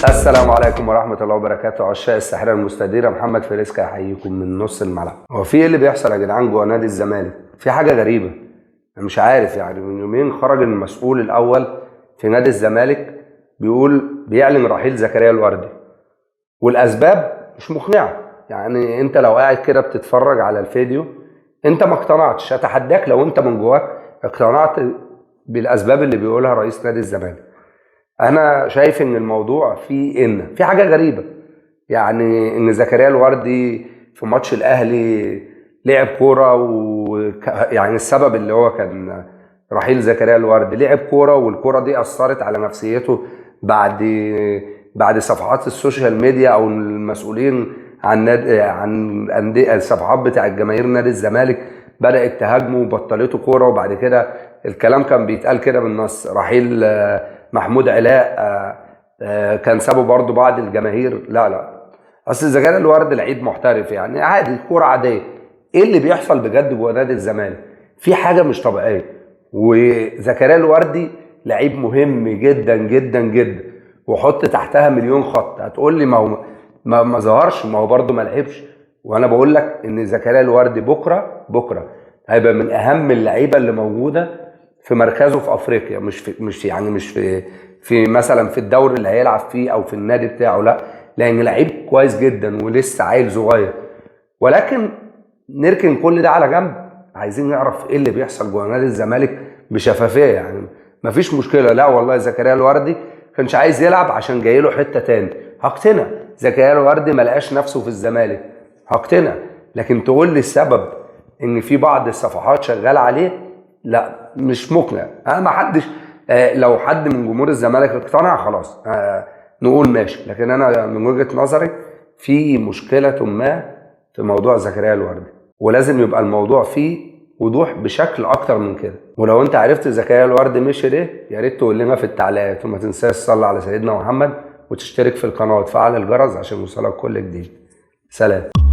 السلام عليكم ورحمة الله وبركاته. عشاق الساحرة المستديرة، محمد فريسكا يحييكم من نص الملعب. هو في ايه اللي بيحصل يا جدعان جوه نادي الزمالك؟ في حاجة غريبة، أنا مش عارف. يعني من يومين خرج المسؤول الأول في نادي الزمالك بيعلن رحيل زكريا الوردي، والأسباب مش مقنعة. يعني أنت لو قاعد كده بتتفرج على الفيديو أنت ما اقتنعتش، أتحداك لو أنت من جواك اقتنعت بالأسباب اللي بيقولها رئيس نادي الزمالك. انا شايف ان الموضوع فيه في حاجه غريبه، يعني ان زكريا الوردي في ماتش الاهلي لعب كوره يعني السبب اللي هو كان رحيل زكريا الوردي، لعب كوره والكوره دي اثرت على نفسيته بعد صفحات السوشيال ميديا او المسؤولين عن الصفحات بتاع الجماهير نادي الزمالك بدات تهاجمه وبطلته كوره. وبعد كده الكلام كان بيتقال كده بالنص، رحيل محمود علاء كان سابه برضه بعض الجماهير. لا اصل زكريا الوردي لعيب محترف، يعني عادي، كوره عاديه. ايه اللي بيحصل بجد جوه نادي الزمالك؟ في حاجه مش طبيعيه. وزكريا الوردي لعيب مهم جدا جدا جدا، وحط تحتها مليون خط. هتقول لي ما هو ما ظهرش، ما هو برضه ما لعبش. وانا بقول لك ان زكريا الوردي بكره هيبقى من اهم اللعيبه اللي موجوده في مركزه في افريقيا، مش في مثلا في الدوري اللي هيلعب فيه او في النادي بتاعه، لا، لان لعيب كويس جدا ولسه عيل صغير. ولكن نركن كل ده على جنب، عايزين نعرف ايه اللي بيحصل جوه نادي الزمالك بشفافيه. يعني مفيش مشكله، لا والله زكريا الوردي كانش عايز يلعب عشان جاي له حته تاني، هقتنع. زكريا الوردي ما لقاش نفسه في الزمالك، هقتنع. لكن تقول لي السبب ان في بعض الصفحات شغاله عليه، لا، مش مقنع. ما حدش لو حد من جمهور الزمالك اقتنع خلاص نقول ماشي، لكن انا من وجهة نظري في مشكلة ما في موضوع زكريا الوردي، ولازم يبقى الموضوع فيه وضوح بشكل اكتر من كده. ولو انت عرفت زكريا الوردي مشي ليه، يا ريت تقول لنا في التعليقات. وما تنساش تصلي على سيدنا محمد وتشترك في القناة وتفعل الجرس عشان يوصلك كل جديد. سلام.